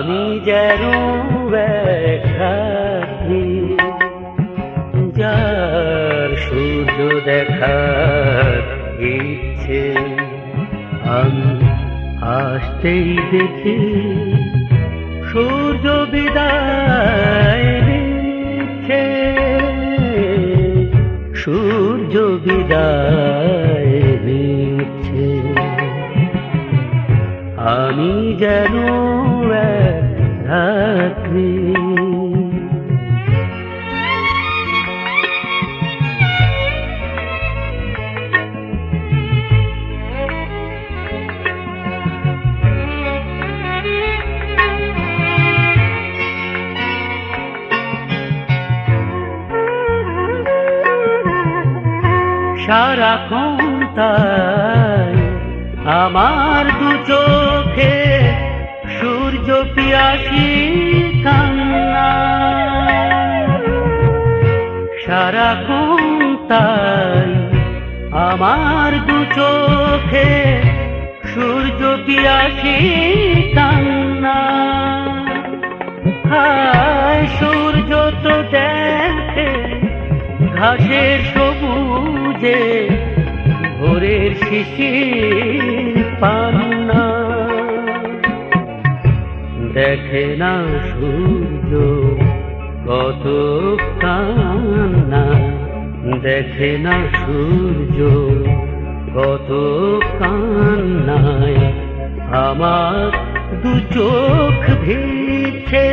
আমি যেন এক রাত্রি যার সূর্য দেখার ইচ্ছে, আমি আসতেই দেখি সূর্য বিদায় নিচ্ছে, সূর্য বিদায় নিচ্ছে। আমি যেন এক রাত্রি সারাক্ষণ তাই আমার দু চোখে সূর্য পিয়াসী কান্না, সারাক্ষণ তাই আমার দু চোখে সূর্য পিয়াসী কান্না। হায় সূর্য তো দেখে ঘাসের সবুজে ভোরের শিশির পান্না, দেখে না সূর্য কত কান্না, দেখে না সূর্য কত কান্নায় আমার দু চোখ ভিজছে,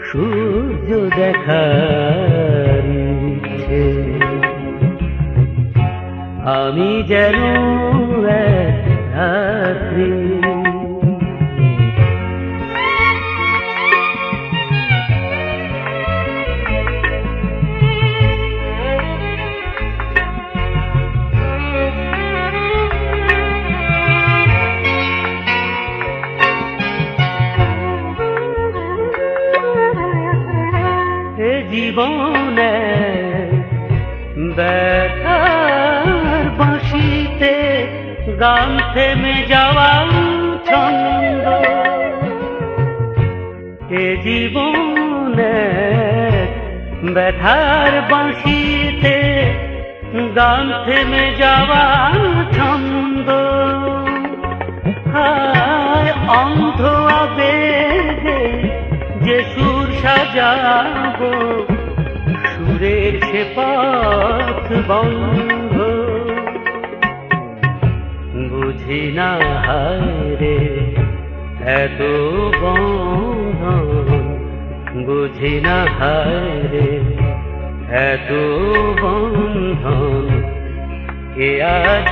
সূর্য দেখার ইচ্ছে। আমি যেন এক রাত্রি জীবনে ব্যথার বাঁশিতে গান থেমে যাওয়া ছন্দ, এ জীবনে ব্যথার বাঁশিতে গান থেমে যাওয়া ছন্দ। হায় অন্ধ আবেগে যে সুর সাজাবো, সুরের সে পথ বন্ধ, বুঝি না হায় রে এত বন্ধন, বুঝি না হায় রে এত বন্ধন, কে আজ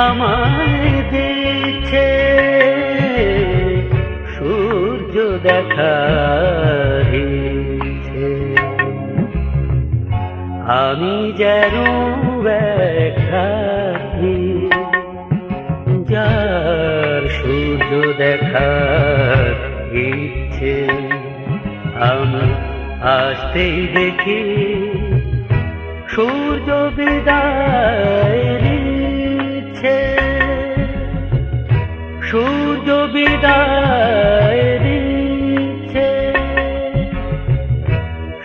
আমায় দিচ্ছে সূর্য দেখার ইচ্ছে। আমি যেন এক রাত্রি যার সূর্য দেখার ইচ্ছে, আমি আসতেই দেখি সূর্য বিদায় নিচ্ছে, সূর্য বিদায় নিচ্ছে,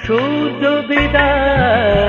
সূর্য বিদায়